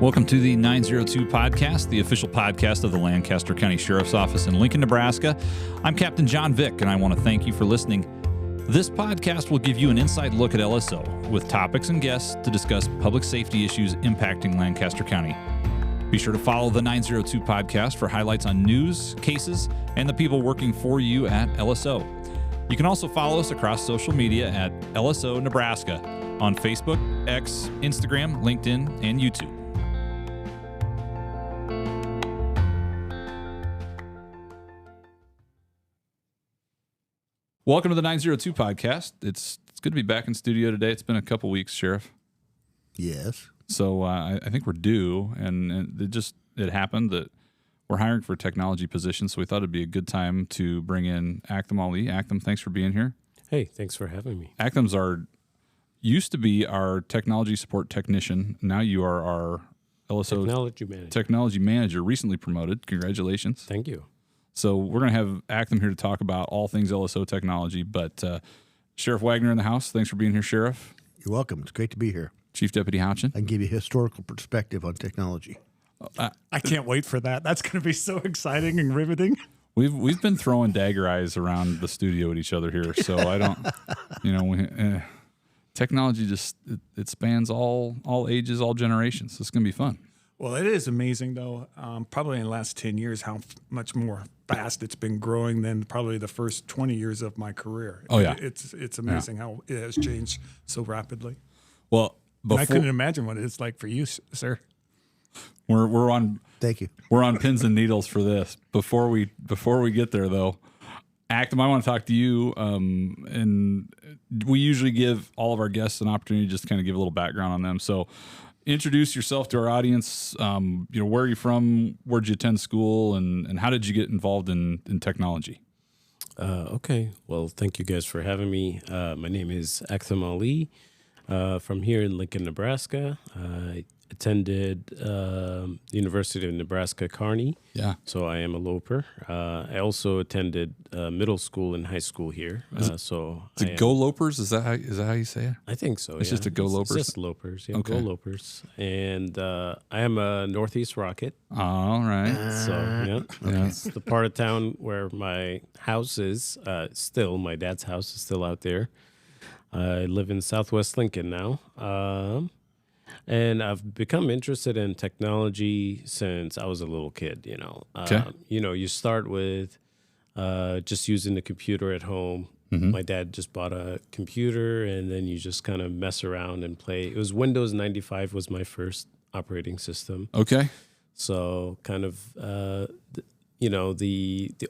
Welcome to the 902 Podcast, the official podcast of the Lancaster County Sheriff's Office in Lincoln, Nebraska. I'm Captain John Vick, and I want to thank you for listening. This podcast will give you an inside look at LSO, with topics and guests to discuss public safety issues impacting Lancaster County. Be sure to follow the 902 Podcast for highlights on news, cases, and the people working for you at LSO. You can also follow us across social media at LSO Nebraska on Facebook, X, Instagram, LinkedIn, and YouTube. Welcome to the 902 Podcast. It's good to be back in studio today. It's been a couple weeks, Sheriff. Yes. So I think we're due, and it happened that we're hiring for a technology position, so we thought it'd be a good time to bring in Aktham Ali. Aktham, thanks for being here. Hey, thanks for having me. Aktham's used to be our technology support technician. Now you are our LSO technology manager, recently promoted. Congratulations. Thank you. So we're going to have Aktham here to talk about all things LSO technology. But Sheriff Wagner in the house, thanks for being here, Sheriff. You're welcome. It's great to be here. Chief Deputy Houchin. I can give you a historical perspective on technology. I can't wait for that. That's going to be so exciting and riveting. We've been throwing dagger eyes around the studio at each other here, so I don't, technology it spans all ages, all generations. It's going to be fun. Well, it is amazing, though, probably in the last 10 years, how much more fast it's been growing than probably the first 20 years of my career. Oh, yeah. It's amazing how it has changed so rapidly. Well, I couldn't imagine what it's like for you, sir. We're on. Thank you. We're on pins and needles for this. Before we get there, though, Aktham, I want to talk to you. And we usually give all of our guests an opportunity just to kind of give a little background on them. So, introduce yourself to our audience. Where are you from? Where'd you attend school? And how did you get involved in technology? Okay. Well, thank you guys for having me. My name is Aktham Ali from here in Lincoln, Nebraska. I attended University of Nebraska Kearney. Yeah. So I am a Loper. I also attended middle school and high school here. Is it Go Lopers? Is that how you say it? I think so. It's just a Go Lopers? It's just Lopers. Yeah, Okay. Go Lopers. And I am a Northeast Rocket. All right. So, yeah, it's the part of town where my house is still. My dad's house is still out there. I live in Southwest Lincoln now. And I've become interested in technology since I was a little kid, Okay. You start with just using the computer at home. Mm-hmm. My dad just bought a computer, and then you just kind of mess around and play. It was Windows 95 was my first operating system. Okay. So kind of, the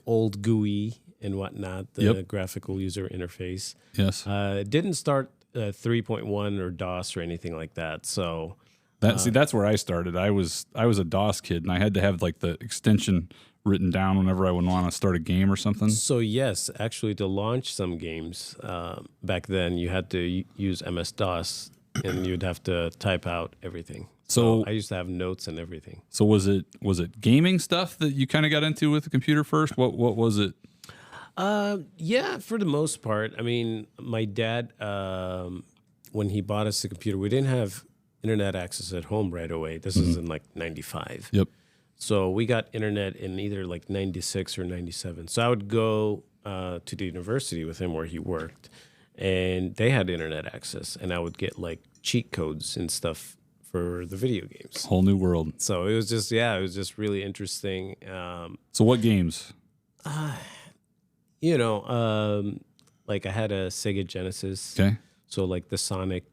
old GUI and whatnot, the graphical user interface. Yes. It didn't start 3.1 or DOS or anything like that. So that's where I started. I was a DOS kid, and I had to have like the extension written down whenever I would want to start a game or something. So yes, actually, to launch some games back then, you had to use MS-DOS, and you'd have to type out everything. So I used to have notes and everything. So was it gaming stuff that you kind of got into with the computer first? What was it? Yeah, for the most part. I mean, my dad, when he bought us the computer, we didn't have internet access at home right away. This is in like 95. Yep. So we got internet in either like 96 or 97. So I would go to the university with him where he worked, and they had internet access, and I would get like cheat codes and stuff for the video games. Whole new world. So it was just really interesting. So what games? Like I had a Sega Genesis. Okay. So like the Sonic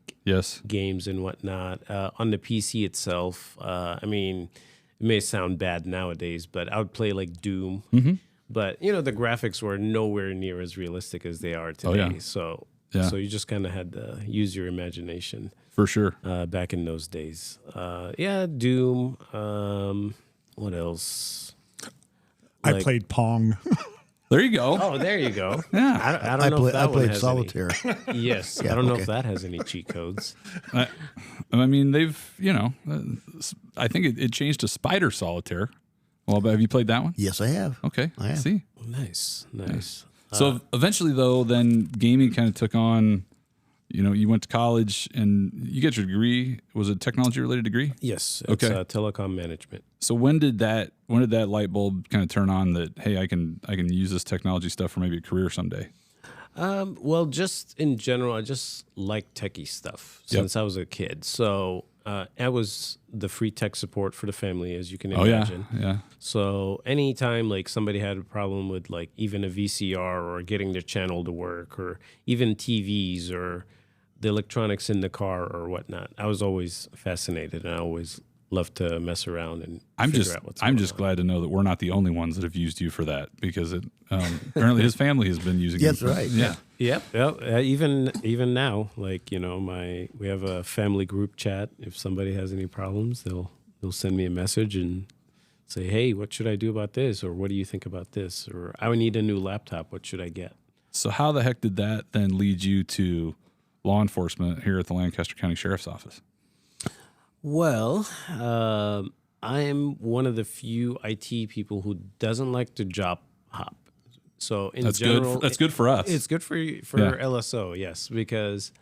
games and whatnot. On the PC itself, I mean, it may sound bad nowadays, but I would play like Doom. Mm-hmm. But, the graphics were nowhere near as realistic as they are today. Oh, yeah. So you just kind of had to use your imagination. For sure. Back in those days. Doom. What else? I played Pong. There you go. Oh, there you go. Yeah. I don't know if that I played has Solitaire. Any. Yes. Yeah, I don't know okay. if that has any cheat codes. I mean, they've, I think it changed to Spider Solitaire. Well, but have you played that one? Yes, I have. Okay. I have. See? Nice. So eventually, though, then gaming kind of took on, you went to college and you get your degree. Was it technology related degree? Yes. Okay. It's telecom management. So when did that light bulb kind of turn on that, hey, I can use this technology stuff for maybe a career someday? Well, just in general, I just like techie stuff since I was a kid. So I was the free tech support for the family, as you can imagine. Yeah. So anytime like somebody had a problem with like even a VCR or getting their channel to work or even TVs or the electronics in the car or whatnot, I was always fascinated and I always loved to mess around and figure out what's going I'm just on. glad to know that we're not the only ones that have used you for that because apparently his family has been using That's you. right. Yeah. Yep. Even now, like we have a family group chat. If somebody has any problems, they'll send me a message and say, "Hey, what should I do about this?" Or "What do you think about this?" Or "I would need a new laptop. What should I get?" So how the heck did that then lead you to law enforcement here at the Lancaster County Sheriff's Office? Well, I am one of the few IT people who doesn't like to job hop. So in general, That's good for us. It's good for LSO, yes, because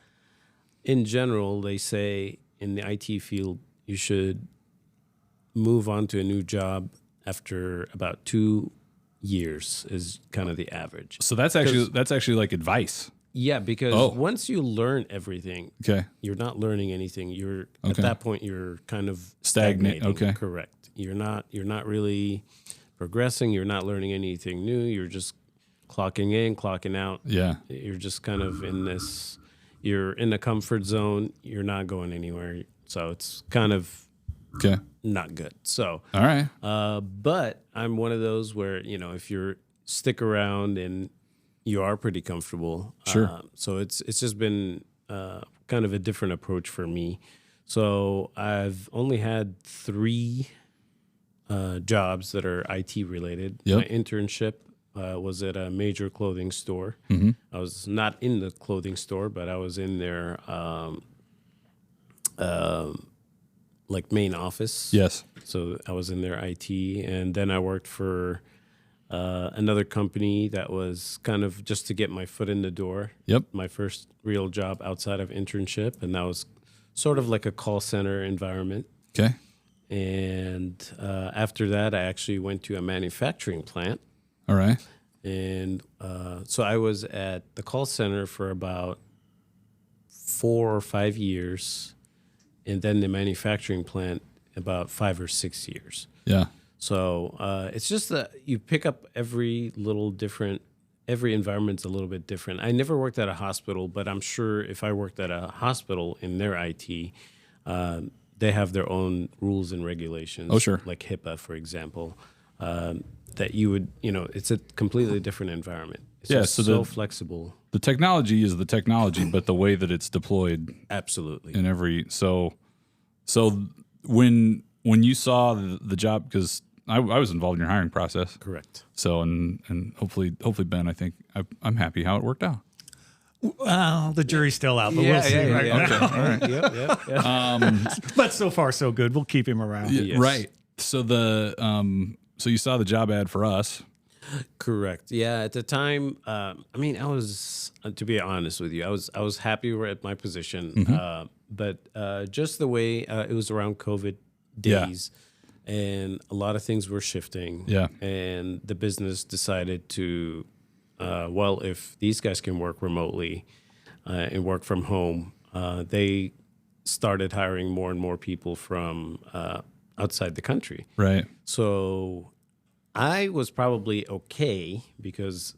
in general they say in the IT field you should move on to a new job after about 2 years is kind of the average. So that's actually like advice. Yeah, because once you learn everything, Okay. you're not learning anything. You're at that point you're kind of Stagnant. stagnating. Okay. Correct. You're not really progressing. You're not learning anything new. You're just clocking in, clocking out. Yeah. You're just kind of in this. You're in a comfort zone. You're not going anywhere. So it's kind of Okay. not good. So All right. but I'm one of those where if you're stick around and you are pretty comfortable. Sure. So it's just been kind of a different approach for me. So I've only had 3 jobs that are IT related. Yep. My internship was at a major clothing store. Mm-hmm. I was not in the clothing store, but I was in their like main office. Yes. So I was in their IT, and then I worked for another company that was kind of just to get my foot in the door. Yep. My first real job outside of internship, and that was sort of like a call center environment. Okay. And after that, I actually went to a manufacturing plant. All right. And so I was at the call center for about 4 or 5 years, and then the manufacturing plant about 5 or 6 years. Yeah. So it's just that you pick up every environment's a little bit different. I never worked at a hospital, but I'm sure if I worked at a hospital in their IT, they have their own rules and regulations. Oh, sure. Like HIPAA, for example, that you would, it's a completely different environment. It's just so flexible. The technology is the technology, but the way that it's deployed Absolutely. in every so when you saw the job, because I was involved in your hiring process. Correct. So and hopefully Ben, I think I'm happy how it worked out. Well, the jury's still out, but we'll see. Right now. Okay, all right. Yep. But so far, so good. We'll keep him around. Yes. Right. So so you saw the job ad for us. Correct. Yeah. At the time, I was, to be honest with you, I was happy at my position, but just the way it was around COVID days, and a lot of things were shifting. Yeah. And the business decided to, if these guys can work remotely and work from home, they started hiring more and more people from outside the country. Right. So I was probably okay because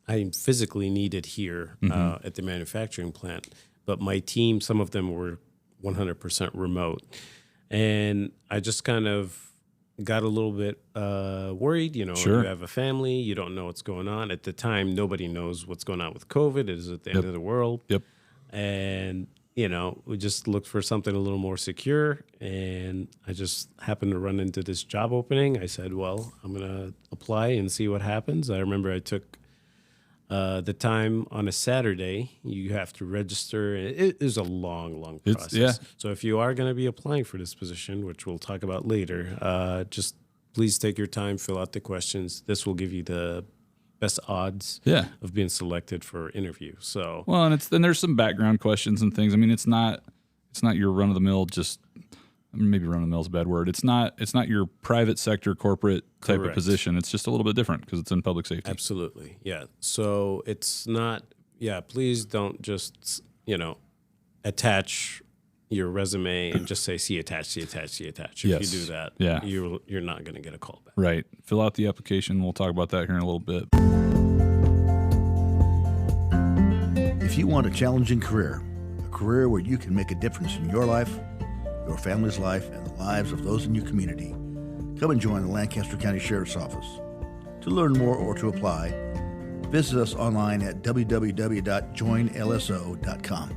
I'm physically needed here at the manufacturing plant. But my team, some of them were 100% remote. And I just kind of got a little bit worried. Sure. You have a family, you don't know what's going on. At the time, nobody knows what's going on with COVID. It is at the end of the world. Yep. And we just looked for something a little more secure, and I just happened to run into this job opening. I said, well, I'm going to apply and see what happens. I remember I took the time on a Saturday. You have to register. It is a long process. So if you are going to be applying for this position, which we'll talk about later, just please take your time, fill out the questions. This will give you the best odds of being selected for interview. So well, and there's some background questions and things. I mean, it's not your run of the mill. Just maybe run of the mill is a bad word. It's not your private sector corporate type of position. It's just a little bit different because it's in public safety. Absolutely, yeah. So it's not. Yeah, please don't just attach your resume and just say see attached. If you do that, you're not going to get a call back. Right. Fill out the application. We'll talk about that here in a little bit. If you want a challenging career, a career where you can make a difference in your life, your family's life, and the lives of those in your community, come and join the Lancaster County Sheriff's Office. To learn more or to apply, visit us online at www.joinlso.com.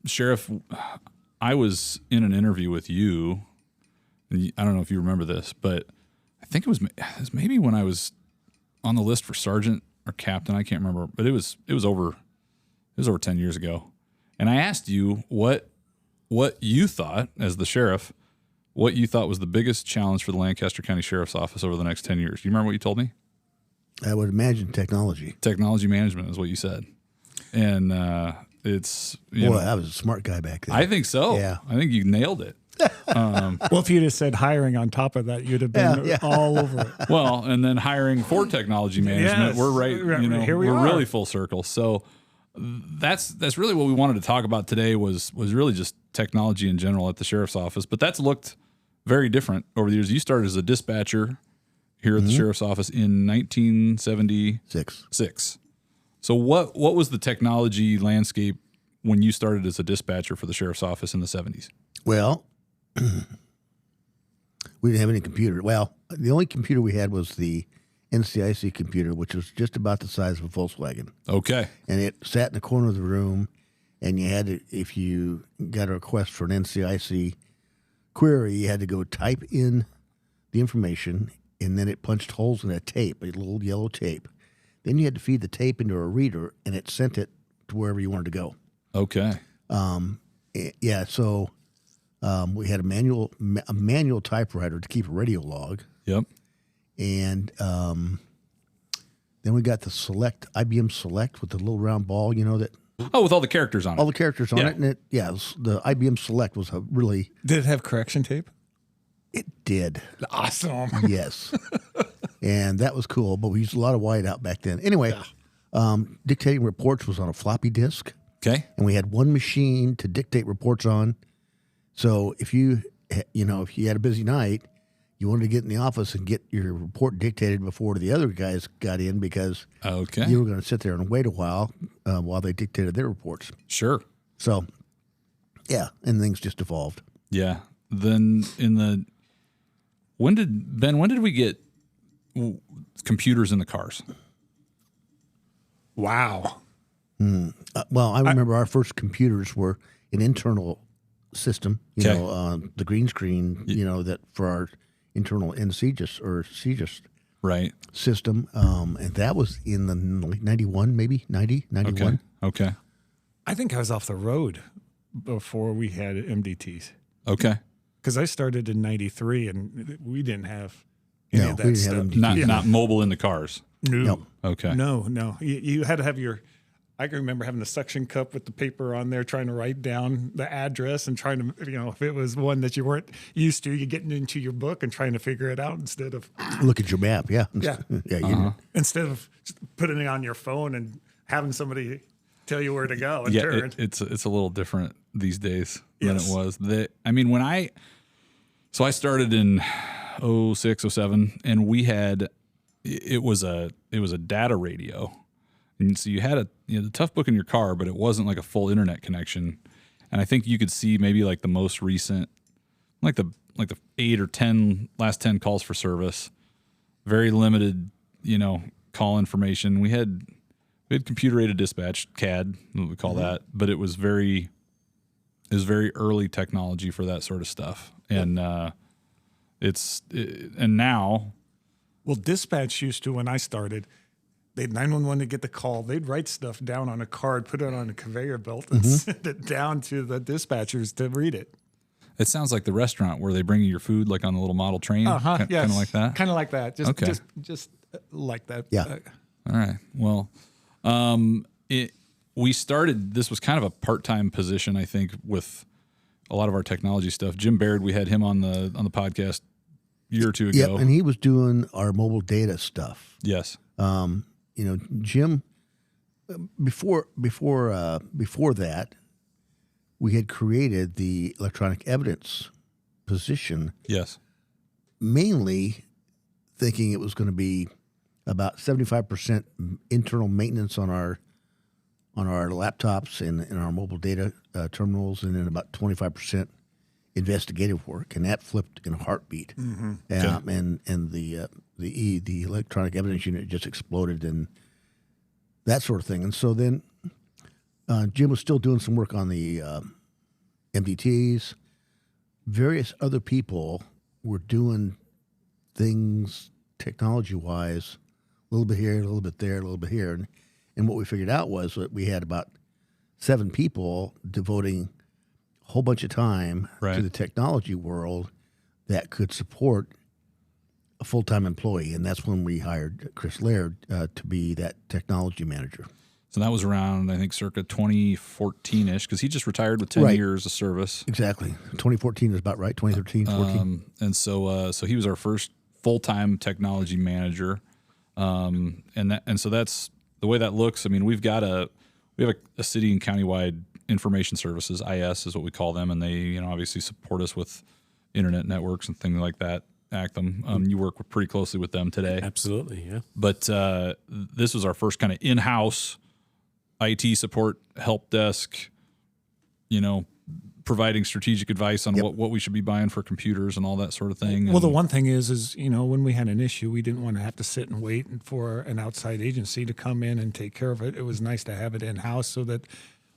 Sheriff, I was in an interview with you, and I don't know if you remember this, but I think it was maybe when I was on the list for sergeant or captain. I can't remember, but it was over 10 years ago. And I asked you what you thought as the sheriff, what you thought was the biggest challenge for the Lancaster County Sheriff's Office over the next 10 years. Do you remember what you told me? I would imagine technology. Technology management is what you said. And it's I was a smart guy back then. I think so. Yeah. I think you nailed it. Well, if you'd have said hiring on top of that, you'd have been all over it. Well, and then hiring for technology management, we're right. Here we we're are. really full circle. So that's really what we wanted to talk about today was really just technology in general at the sheriff's office. But that's looked very different over the years. You started as a dispatcher here at the sheriff's office in 1976. So what was the technology landscape when you started as a dispatcher for the sheriff's office in the 70s? Well, we didn't have any computer. Well, the only computer we had was the NCIC computer, which was just about the size of a Volkswagen. Okay. And it sat in the corner of the room, and you had to, if you got a request for an NCIC query, you had to go type in the information, and then it punched holes in a tape, a little yellow tape. Then you had to feed the tape into a reader, and it sent it to wherever you wanted to go. Okay. So we had a manual typewriter to keep a radio log. Yep. And then we got the IBM Select with the little round ball, that. Oh, with all the characters on it. All the characters on it. And the IBM Select was a really. Did it have correction tape? It did. Awesome. Yes. And that was cool, but we used a lot of whiteout back then. Anyway, dictating reports was on a floppy disk. Okay. And we had one machine to dictate reports on. So if you had a busy night, you wanted to get in the office and get your report dictated before the other guys got in because you were going to sit there and wait a while they dictated their reports. Sure. So, yeah, and things just evolved. Yeah. Then when did we get computers in the cars? Wow. Well, I remember our first computers were an internal system, the green screen, that for our internal NCGIS or CGIS system. And that was in the 91, maybe 90, 91. Okay. I think I was off the road before we had MDTs. Okay. Because I started in 93 and we didn't have any of that we didn't stuff. have MDTs. Not mobile in the cars. No. Okay. No. You had to have I can remember having a suction cup with the paper on there, trying to write down the address and trying to, if it was one that you weren't used to, you're getting into your book and trying to figure it out instead of look at your map. Yeah. Yeah. Instead of just putting it on your phone and having somebody tell you where to go and turn. It's a little different these days than it was. When I started in 06, 07, and we had, it was a data radio. And so you had the tough book in your car, but it wasn't like a full internet connection. And I think you could see maybe like the most recent, like the 8 or 10 last 10 calls for service, very limited, call information. We had computer aided dispatch, CAD, what we call that, but it was very early technology for that sort of stuff. And and now, well, dispatch used to, when I started, they'd 911 to get the call. They'd write stuff down on a card, put it on a conveyor belt, and send it down to the dispatchers to read it. It sounds like the restaurant where they bring you your food, like on the little model train. Yes. Kind of like that. Kind of like that. Just, Okay. just like that. Yeah. All right. Well, we started. This was kind of a part-time position, I think, with a lot of our technology stuff. Jim Baird, we had him on the podcast a year or two ago. Yep, and he was doing our mobile data stuff. Yes. Jim, before that, we had created the electronic evidence position, Yes. mainly thinking it was going to be about 75% internal maintenance on our laptops and our mobile data terminals, and then about 25% investigative work, and that flipped in a heartbeat. Okay. And the electronic evidence unit just exploded and that sort of thing. And so then Jim was still doing some work on the MDTs. Various other people were doing things technology-wise, a little bit here, a little bit there, a little bit here. And what we figured out was that we had about 7 people devoting a whole bunch of time to the technology world that could support a full-time employee. And that's when we hired Chris Laird to be that technology manager. So that was around, I think, circa 2014-ish, because he just retired with 10 years of service. Exactly. 2014 is about right, 2013, 14. And so he was our first full-time technology manager. And so that's the way that looks. I mean, we have a city and countywide information services, IS is what we call them, and they obviously support us with internet networks and things like that. Actum, you work pretty closely with them today. Absolutely, yeah. But this was our first kind of in-house IT support help desk, providing strategic advice on what we should be buying for computers and all that sort of thing. Well, the one thing is when we had an issue, we didn't want to have to sit and wait for an outside agency to come in and take care of it. It was nice to have it in-house so that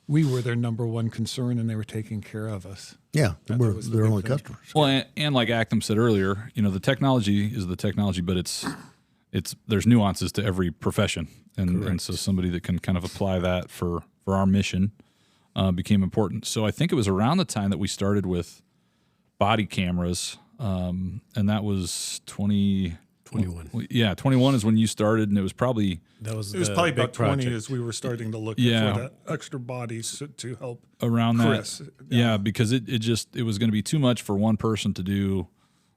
we were their number one concern and they were taking care of us. Yeah, we're their only customers. Well, and like Actum said earlier, the technology is the technology, but there's nuances to every profession. And so somebody that can kind of apply that for our mission became important. So I think it was around the time that we started with body cameras, and that was 2021. Yeah, 21 is when you started, and it was probably probably about 20 project. as we were starting to look for the extra bodies to help around Chris. that. Yeah, because it was going to be too much for one person to do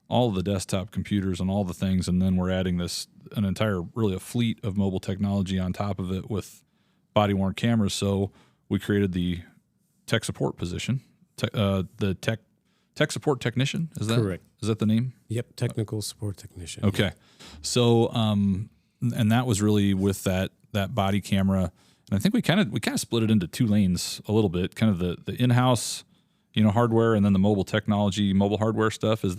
all of the desktop computers and all the things, and then we're adding an entire a fleet of mobile technology on top of it with body worn cameras. So we created the tech support position, the tech support technician. Is that correct? Is that the name? Yep, technical support technician. Okay, so and that was really with that body camera, and I think we kind of split it into 2 lanes a little bit, kind of the in-house, hardware, and then the mobile hardware stuff. Is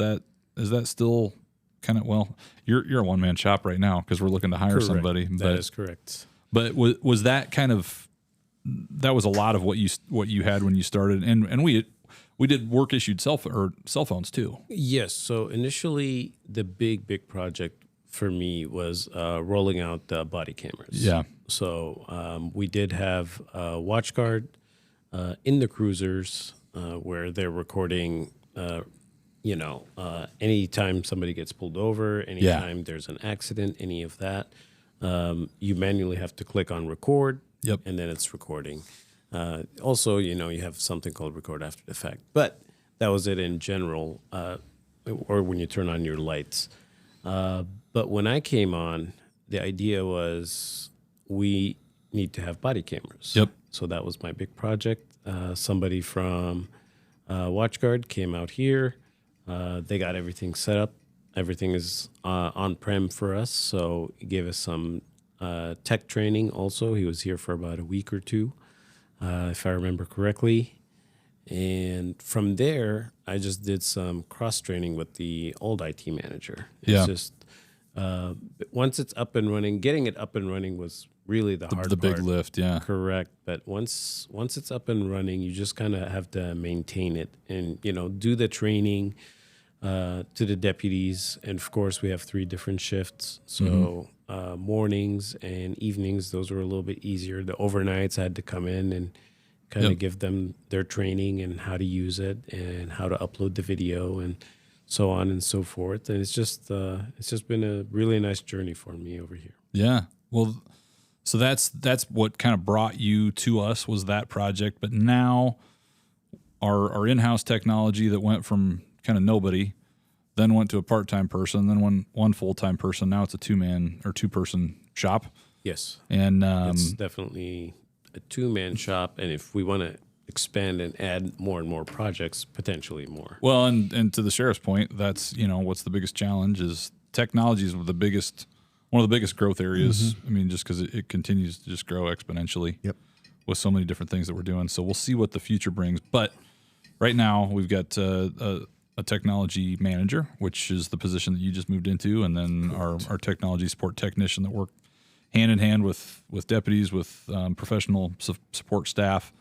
that still kind of, well, you're a one-man shop right now because we're looking to hire somebody. That is correct. But was that kind of, that was a lot of what you had when you started, and we did work issued cell phones too. Yes. So initially, the big project for me was rolling out body cameras. Yeah. So we did have WatchGuard in the cruisers where they're recording. Anytime somebody gets pulled over, anytime there's an accident, any of that, you manually have to click on record. Yep. And then it's recording. Also, you have something called record after the fact. But that was it in general, or when you turn on your lights. But when I came on, the idea was we need to have body cameras. Yep. So that was my big project. Somebody from WatchGuard came out here. They got everything set up. Everything is on-prem for us, so he gave us some tech training also. He was here for about a week or 2, if I remember correctly. And from there, I just did some cross-training with the old IT manager. It's just once it's up and running, getting it up and running was really the hard part. The big lift, yeah. Correct. But once it's up and running, you just kind of have to maintain it and, do the training to the deputies. And, of course, we have 3 different shifts. So mornings and evenings, those were a little bit easier. The overnights I had to come in and kind of give them their training and how to use it and how to upload the video and so on and so forth. And it's just been a really nice journey for me over here. Yeah. Well, so that's what kind of brought you to us, was that project. But now our in-house technology that went from kind of nobody, then went to a part-time person, then one full-time person. Now it's a two-person shop. Yes. And it's definitely a two-man shop. And if we want to expand and add more and more projects, potentially more. Well, and to the sheriff's point, that's, what's the biggest challenge is technology is one of the biggest growth areas. I mean, just because it continues to just grow exponentially. Yep. With so many different things that we're doing. So we'll see what the future brings. But right now we've got a technology manager, which is the position that you just moved into, and then our technology support technician that work hand in hand with deputies, with professional support staff.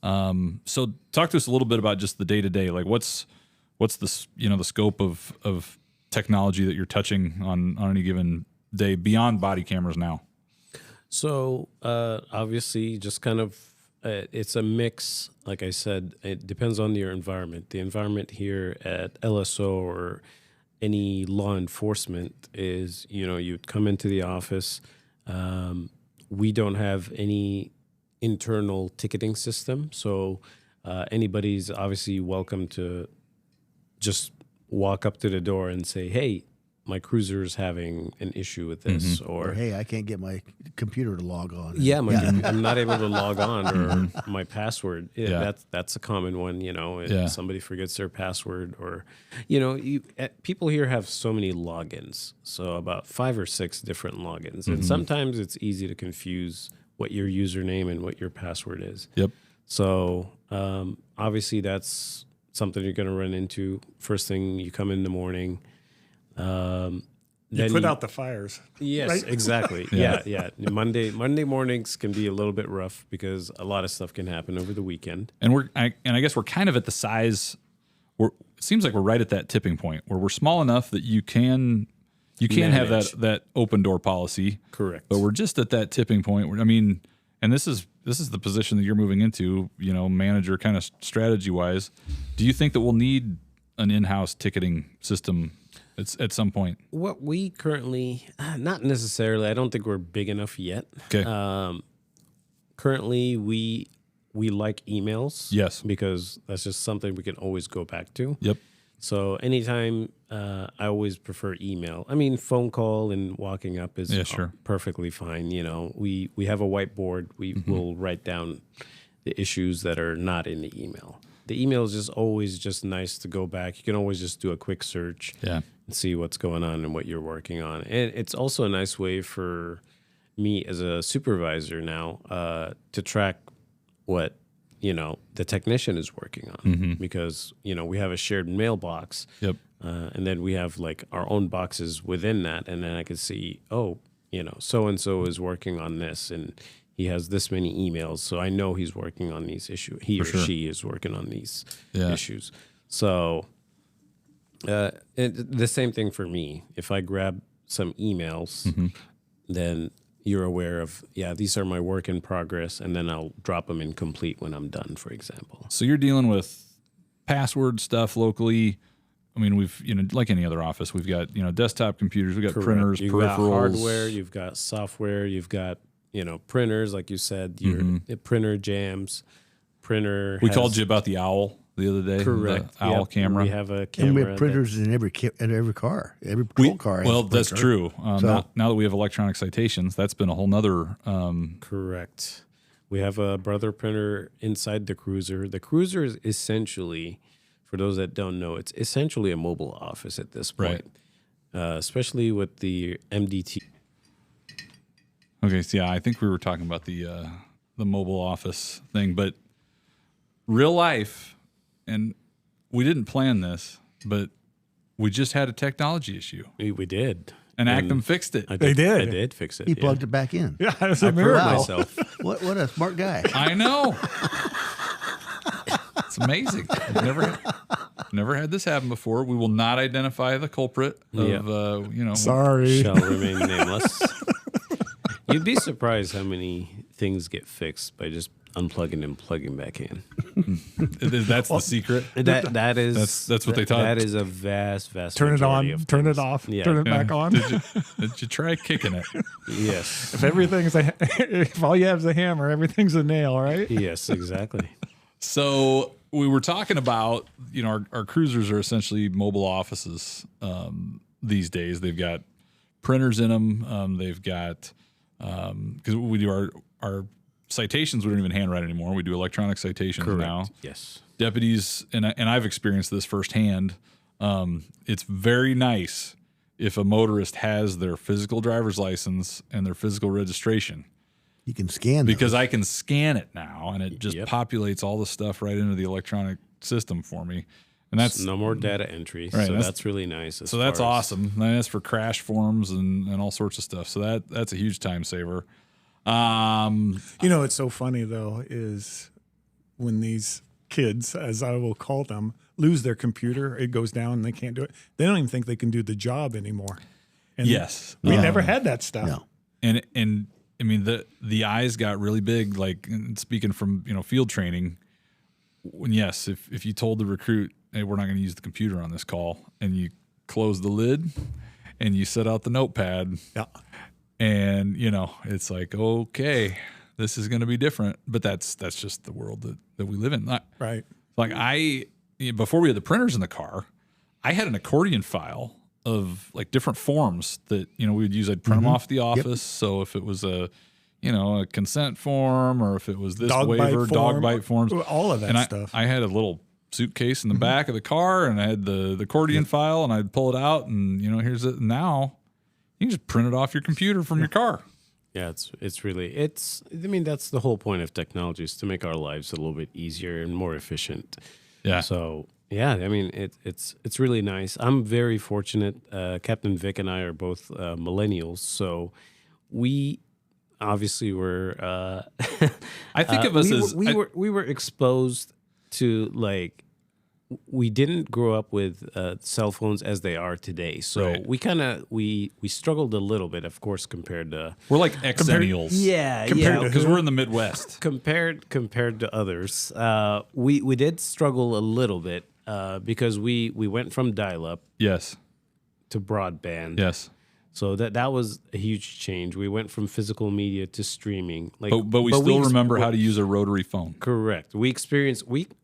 So talk to us a little bit about just the day-to-day, like what's the, the scope of technology that you're touching on any given day beyond body cameras now? So obviously just kind of, it's a mix. Like I said, it depends on your environment. The environment here at LSO or any law enforcement is, you'd come into the office. We don't have any internal ticketing system. So anybody's obviously welcome to just walk up to the door and say, hey, my cruiser is having an issue with this, Or hey, I can't get my computer to log on. Yeah, I'm not able to log on, or my password. That's a common one. If somebody forgets their password, or people here have so many logins, so about 5 or 6 different logins, and sometimes it's easy to confuse what your username and what your password is. Yep. So obviously that's something you're going to run into first thing you come in the morning. You put out the fires. Yes, right? Exactly. Yeah. Monday mornings can be a little bit rough because a lot of stuff can happen over the weekend. And I guess we're kind of at the size. It seems like we're right at that tipping point where we're small enough that you can have that open door policy. Correct. But we're just at that tipping point where, and this is the position that you're moving into, manager kind of strategy wise. Do you think that we'll need an in-house ticketing system at some point? What we currently, not necessarily. I don't think we're big enough yet. Okay. Currently, we like emails. Yes. Because that's just something we can always go back to. Yep. So anytime, I always prefer email. Phone call and walking up is perfectly fine. We have a whiteboard. We will write down the issues that are not in the email. The email is just always just nice to go back. You can always just do a quick search and see what's going on and what you're working on. And it's also a nice way for me as a supervisor now to track what, the technician is working on. Because, we have a shared mailbox. Yep. And then we have like our own boxes within that. And then I can see, so-and-so is working on this and he has this many emails, so I know he's working on these issues. He or she is working on these issues. So the same thing for me. If I grab some emails, then you're aware of, these are my work in progress, and then I'll drop them in complete when I'm done, for example. So you're dealing with password stuff locally. We've, like any other office, we've got, desktop computers, we've got printers, you've peripherals. Got hardware, you've got software, you've got printers, like you said, your printer jams, printer. We called you about the owl the other day. Correct. The owl camera. We have a camera. And we have printers in every car. Every patrol car has a printer. That's true. Now that we have electronic citations, that's been a whole nother. Correct. We have a brother printer inside the cruiser. The cruiser is essentially, for those that don't know, it's essentially a mobile office at this point, especially with the MDT. Okay, so I think we were talking about the mobile office thing, but real life, and we didn't plan this, but we just had a technology issue. We did. And Actum fixed it. They did. I did fix it. He plugged it back in. Yeah, it was I a proved miracle. myself. What a smart guy. I know. It's amazing. I've never had this happen before. We will not identify the culprit of Sorry. Shall remain nameless. You'd be surprised how many things get fixed by just unplugging and plugging back in. That's the secret. That is that's what they taught. That is a vast Turn it majority on, of turn things. it off, Yeah. turn it back on. Did you try kicking it? Yes. If all you have is a hammer, everything's a nail, right? Yes, exactly. So we were talking about, our cruisers are essentially mobile offices these days. They've got printers in them. They've got, because we do our citations, we don't even handwrite anymore. We do electronic citations now. Yes. Deputies, and I've experienced this firsthand. It's very nice if a motorist has their physical driver's license and their physical registration. You can scan because those. I can scan it now, and it just populates all the stuff right into the electronic system for me. And that's no more data entry. Right, So that's really nice. So that's awesome. And that's for crash forms and all sorts of stuff. So that's a huge time saver. What's so funny though is when these kids, as I will call them, lose their computer, it goes down and they can't do it. They don't even think they can do the job anymore. And yes, we never had that stuff. No. And I mean the eyes got really big. Like speaking from field training, when if you told the recruit, hey, we're not going to use the computer on this call, and you close the lid and you set out the notepad, and it's like, okay, this is going to be different. But that's just the world that we live in. Right. Like before we had the printers in the car, I had an accordion file of like different forms that we would use. I'd print them off the office. Yep. So if it was a consent form, or if it was this dog bite forms, all of that and stuff. I had a little suitcase in the back of the car, and I had the accordion file, and I'd pull it out, and here's it. Now you can just print it off your computer from your car. Yeah, it's really that's the whole point of technology, is to make our lives a little bit easier and more efficient. Yeah. So yeah, I mean it's really nice. I'm very fortunate. Captain Vic and I are both millennials, so we obviously were. I think of us as we were exposed to, like, we didn't grow up with cell phones as they are today, so right. we struggled a little bit, of course, compared to we're like Xennials. Because we're in the Midwest. Compared to others, we did struggle a little bit because we went from dial-up to broadband. Yes. So that was a huge change. We went from physical media to streaming. But we still remember how to use a rotary phone. Correct. We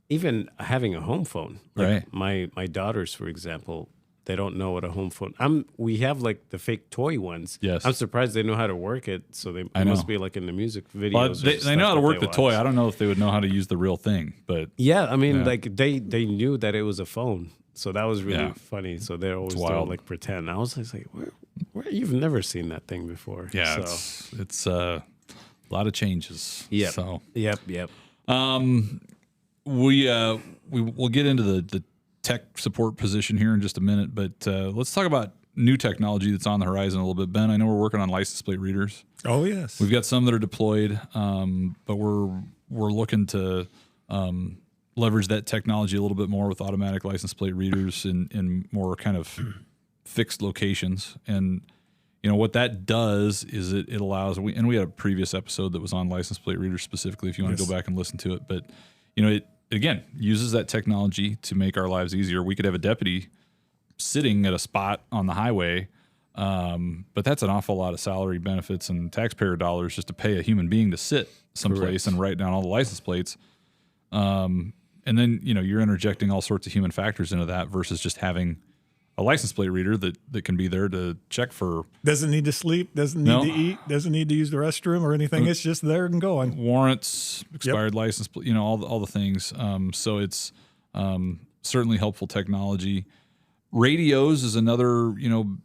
even having a home phone. Right. My daughters, for example, they don't know what a home phone. We have like the fake toy ones. Yes. I'm surprised they know how to work it. So they must be like in the music videos. Well, they know how to work the toy. I don't know if they would know how to use the real thing, but yeah, I mean, like they knew that it was a phone. So that was really funny. So they're always doing like pretend. I was like, where you've never seen that thing before. Yeah, so. it's a lot of changes. Yeah. So Yep. We'll get into the tech support position here in just a minute, but let's talk about new technology that's on the horizon a little bit. Ben, I know we're working on license plate readers. Oh yes, we've got some that are deployed, but we're looking to leverage that technology a little bit more with automatic license plate readers in more kind of fixed locations. And what that does is it allows, we had a previous episode that was on license plate readers specifically, if you want to go back and listen to it. But it again uses that technology to make our lives easier. We could have a deputy sitting at a spot on the highway, but that's an awful lot of salary benefits and taxpayer dollars just to pay a human being to sit someplace and write down all the license plates. And then, you're interjecting all sorts of human factors into that versus just having a license plate reader that can be there to check for. Doesn't need to sleep, doesn't need to eat, doesn't need to use the restroom or anything. It's just there and going. Warrants, expired license, all the things. So it's certainly helpful technology. Radios is another,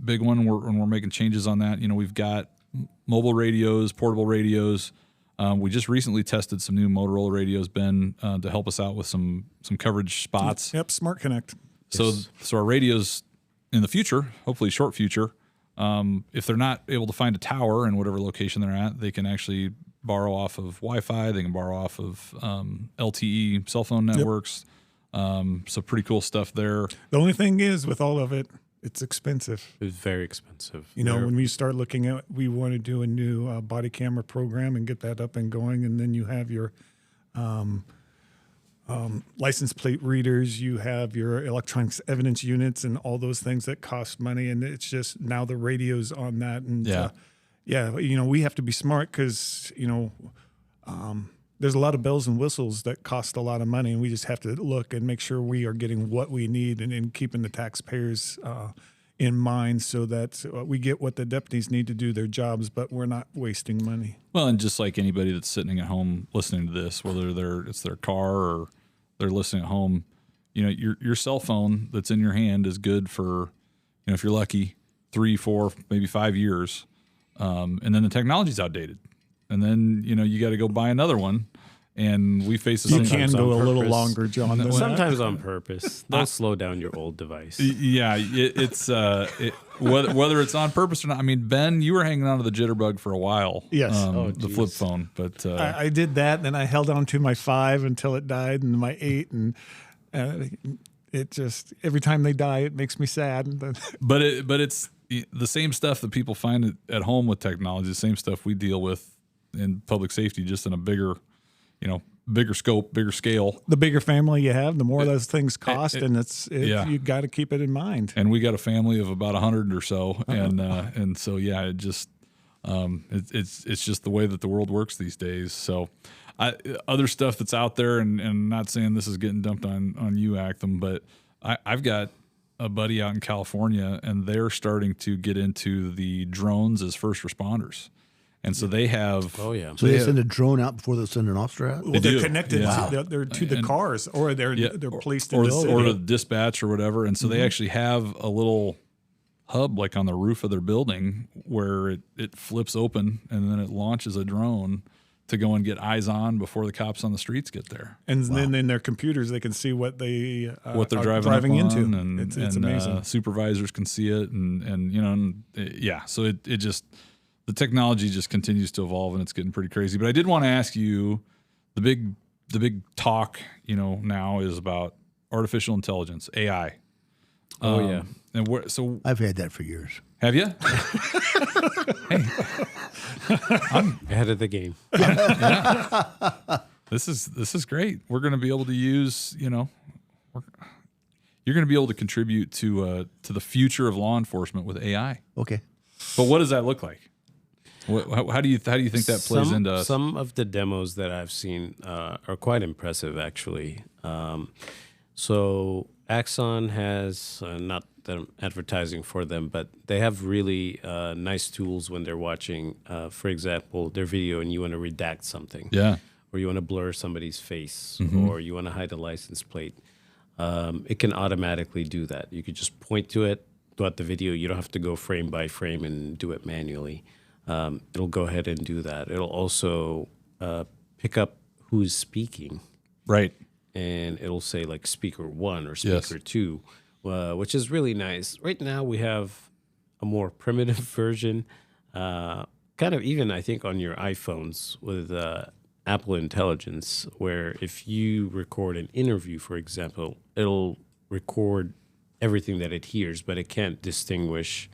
big one when we're making changes on that. We've got mobile radios, portable radios. We just recently tested some new Motorola radios, Ben, to help us out with some coverage spots. Yep, Smart Connect. So our radios in the future, hopefully short future, if they're not able to find a tower in whatever location they're at, they can actually borrow off of Wi-Fi. They can borrow off of LTE cell phone networks. So pretty cool stuff there. The only thing is with all of it, it's expensive. It's very expensive. When we start looking at, we want to do a new body camera program and get that up and going, and then you have your license plate readers, you have your electronic evidence units and all those things that cost money. And it's just now the radio's on that. And we have to be smart because, there's a lot of bells and whistles that cost a lot of money. And we just have to look and make sure we are getting what we need and keeping the taxpayers in mind so that we get what the deputies need to do their jobs, but we're not wasting money. Well, and just like anybody that's sitting at home listening to this, whether it's their car or they're listening at home, your cell phone that's in your hand is good for, if you're lucky, 3, 4, maybe 5 years. And then the technology's outdated. And then, you got to go buy another one. And we face the same. You can go a little longer, John. Sometimes on purpose. They'll slow down your old device. Yeah, whether it's on purpose or not. I mean, Ben, you were hanging on to the jitterbug for a while. Yes. The flip phone. But I did that, and then I held on to my 5 until it died, and my 8, and it just every time they die, it makes me sad. But it's the same stuff that people find at home with technology. The same stuff we deal with in public safety, just in a bigger scope, bigger scale. The bigger family you have, the more those things cost, and you got to keep it in mind. And we got a family of about 100 or so, and so it just it's just the way that the world works these days. So, other stuff that's out there, and not saying this is getting dumped on you, Actham, but I've got a buddy out in California, and they're starting to get into the drones as first responders. And so they have. Oh yeah. So they send a drone out before they send an officer out. Well, they're connected. They're to the cars, or they're placed in the city. Or the dispatch or whatever. And so they actually have a little hub like on the roof of their building where it flips open and then it launches a drone to go and get eyes on before the cops on the streets get there. And then in their computers they can see what they're driving into. And it's amazing. Supervisors can see it, So it just. The technology just continues to evolve, and it's getting pretty crazy. But I did want to ask you, the big talk, now is about artificial intelligence, AI. And so I've had that for years. Have you? Hey, I'm ahead of the game. This is great. We're going to be able to use, you're going to be able to contribute to the future of law enforcement with AI. Okay. But what does that look like? How do you think that plays into us? Some of the demos that I've seen are quite impressive, actually. So Axon has, not that I'm advertising for them, but they have really nice tools when they're watching, for example, their video and you want to redact something. Yeah. Or you want to blur somebody's face, Mm-hmm. or you want to hide a license plate. It can automatically do that. You could just point to it throughout the video. You don't have to go frame by frame and do it manually. It'll go ahead and do that. It'll also pick up who's speaking. Right. And it'll say like speaker 1 or speaker 2, which is really nice. Right now we have a more primitive version, kind of even I think on your iPhones with Apple Intelligence, where if you record an interview, for example, it'll record everything that it hears, but it can't distinguish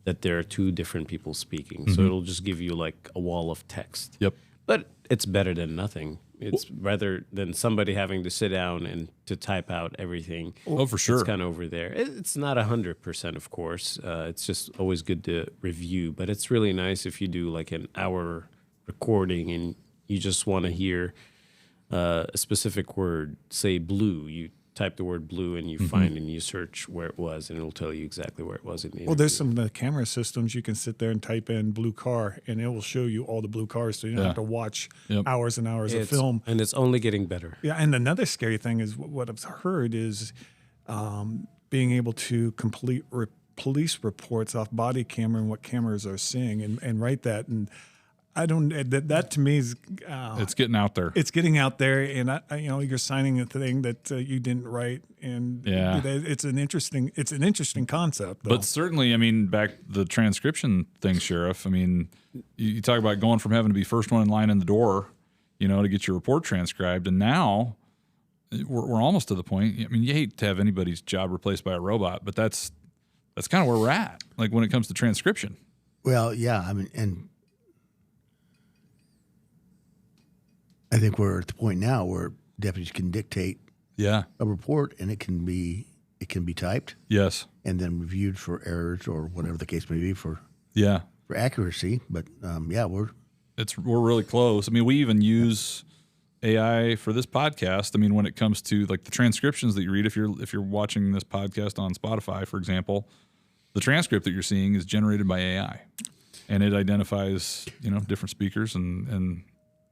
that there are 2 different people speaking. Mm-hmm. So it'll just give you like a wall of text. Yep. But it's better than nothing. It's rather than somebody having to sit down and to type out everything. Oh, for sure. It's kind of over there. It's not 100%, of course. It's just always good to review. But it's really nice if you do like an hour recording and you just want to hear a specific word, say blue. You type the word blue and you find and you search where it was, and it'll tell you exactly where it was in the interview. Well, there's some camera systems you can sit there and type in blue car, and it will show you all the blue cars, so you don't have to watch hours and hours of film. And it's only getting better. Yeah, and another scary thing is what I've heard is being able to complete police reports off body camera and what cameras are seeing and write that. And I don't. That to me is. It's getting out there. It's getting out there, and you're signing a thing that you didn't write, and it's an interesting concept. Though. But certainly, I mean, back the transcription thing, Sheriff. I mean, you talk about going from having to be first one in line in the door, to get your report transcribed, and now we're almost to the point. I mean, you hate to have anybody's job replaced by a robot, but that's kind of where we're at. Like when it comes to transcription. Well, yeah, I mean, and I think we're at the point now where deputies can dictate Yeah. a report, and it can be typed Yes. and then reviewed for errors or whatever the case may be for Yeah. accuracy. But we're We're really close. I mean, we even use AI for this podcast. I mean, when it comes to like the transcriptions that you read, if you're watching this podcast on Spotify, for example, the transcript that you're seeing is generated by AI, and it identifies different speakers and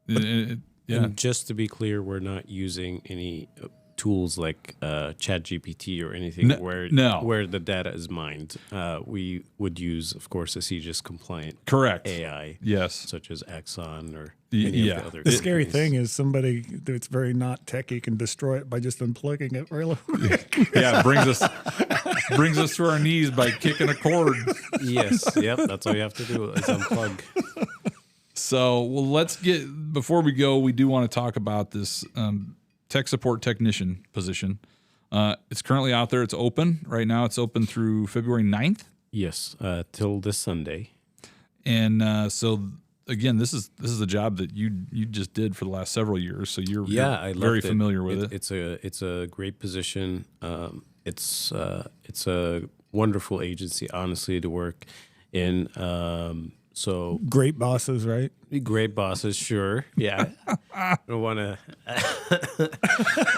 yeah. And just to be clear, we're not using any tools like ChatGPT or anything where the data is mined. We would use, of course, a CGIS compliant Correct AI, yes, such as Exxon or any of the other. The scary thing is somebody that's very not techie can destroy it by just unplugging it really quick. Yeah, it brings us to our knees by kicking a cord. Yes, yep, that's all you have to do is unplug. So, well, before we go, we do want to talk about this tech support technician position. It's currently out there. It's open right now. It's open through February 9th. Yes, till this Sunday. And so, again, this is a job that you just did for the last several years. So you're very familiar with it. It's a great position. It's a wonderful agency, honestly, to work in. So great bosses, right? Great bosses, sure. Yeah. I don't want to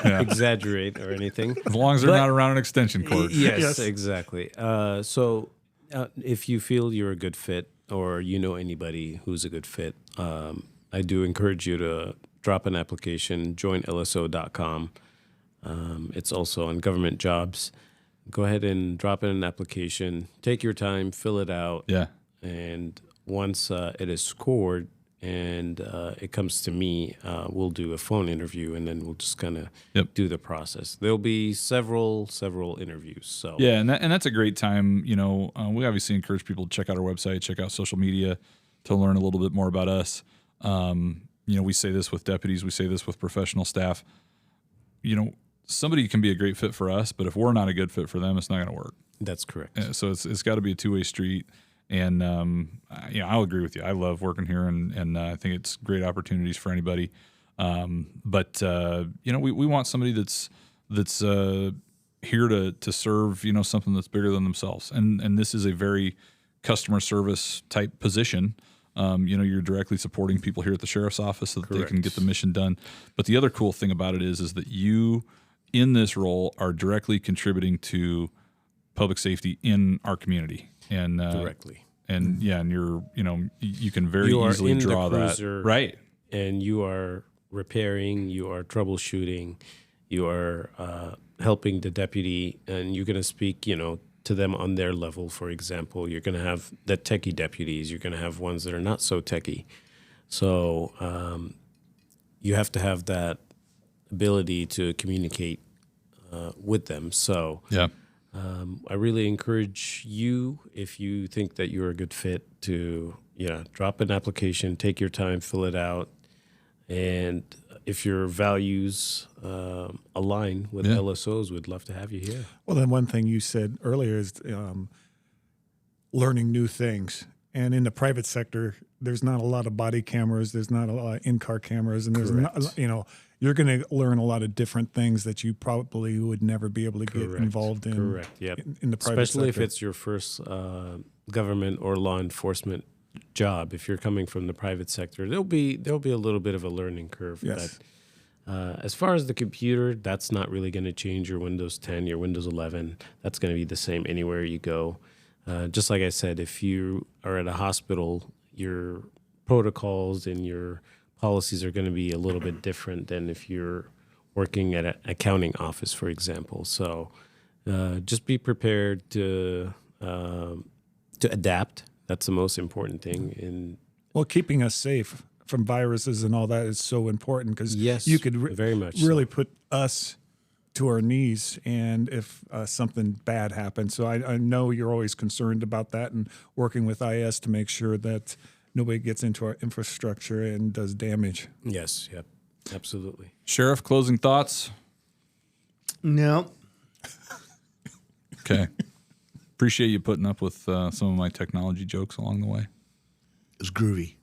exaggerate or anything. As long as they're not around an extension cord. Yes, exactly. So if you feel you're a good fit or you know anybody who's a good fit, I do encourage you to drop an application, join LSO.com. It's also on government jobs. Go ahead and drop in an application. Take your time, fill it out. Yeah. And once it is scored and it comes to me, we'll do a phone interview, and then we'll just kind of do the process. There'll be several interviews. So yeah, and that's a great time. We obviously encourage people to check out our website, check out social media to learn a little bit more about us. We say this with deputies, we say this with professional staff. Somebody can be a great fit for us, but if we're not a good fit for them, it's not going to work. That's correct. So it's got to be a two-way street. And, I'll agree with you. I love working here, and I think it's great opportunities for anybody. But we want somebody that's here to serve, something that's bigger than themselves. And this is a very customer service type position. You're directly supporting people here at the sheriff's office so that they can get the mission done. But the other cool thing about it is that you, in this role, are directly contributing to public safety in our community. And directly, and you're you can very easily draw that, right? And you are repairing, you are troubleshooting, you are helping the deputy, and you're going to speak to them on their level. For example, you're going to have the techie deputies, you're going to have ones that are not so techie, so you have to have that ability to communicate with them. So yeah. I really encourage you, if you think that you're a good fit, to drop an application, take your time, fill it out, and if your values align with LSOs, we'd love to have you here. Well, then one thing you said earlier is learning new things. And in the private sector, there's not a lot of body cameras, there's not a lot of in-car cameras, and there's not, you're going to learn a lot of different things that you probably would never be able to get involved in. Correct. Yep. In the private Especially sector. if it's your first government or law enforcement job. If you're coming from the private sector, there'll be a little bit of a learning curve. Yes. But as far as the computer, that's not really going to change your Windows 10, your Windows 11. That's going to be the same anywhere you go. Just like I said, if you are at a hospital, your protocols and your policies are going to be a little bit different than if you're working at an accounting office, for example. So just be prepared to adapt. That's the most important thing. Well, keeping us safe from viruses and all that is so important, because you could very much really put us to our knees, and if something bad happens. So I know you're always concerned about that and working with IS to make sure that nobody gets into our infrastructure and does damage. Yes, yep, absolutely. Sheriff, closing thoughts? No. Okay. Appreciate you putting up with some of my technology jokes along the way. It's groovy.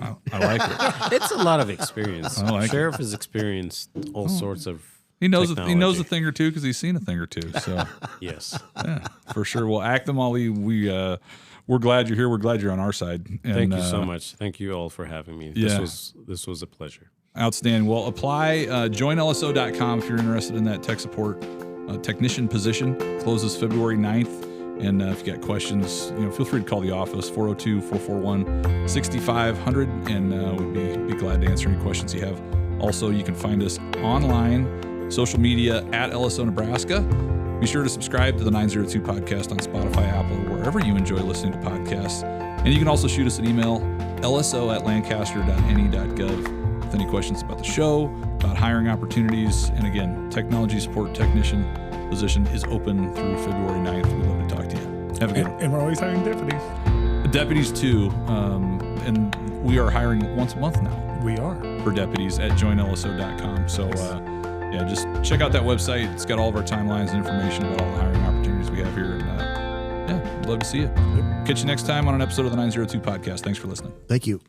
I like it. It's a lot of experience. I like Sheriff has experienced all sorts of. He knows technology. a thing or two because he's seen a thing or two. So Yes. yeah, for sure. Well, Actum Ali, we're glad you're here. We're glad you're on our side. And, Thank you so much. Thank you all for having me. Yeah. This was a pleasure. Outstanding. Well, apply, joinlso.com if you're interested in that tech support technician position. Closes February 9th. And if you got questions, feel free to call the office, 402-441-6500, and we'd be glad to answer any questions you have. Also, you can find us online, social media at LSO Nebraska. Be sure to subscribe to the 902 podcast on Spotify, Apple, or wherever you enjoy listening to podcasts. And you can also shoot us an email, lso@lancaster.ne.gov, with any questions about the show, about hiring opportunities. And again, technology support technician position is open through February 9th. We'd love to talk to you. Have a good one. And we're always hiring deputies. Deputies too. And we are hiring once a month now We are. for deputies at joinlso.com. So yeah, just check out that website. It's got all of our timelines and information about all the hiring opportunities we have here. And yeah, we'd love to see you. Catch you next time on an episode of the 902 podcast. Thanks for listening. Thank you.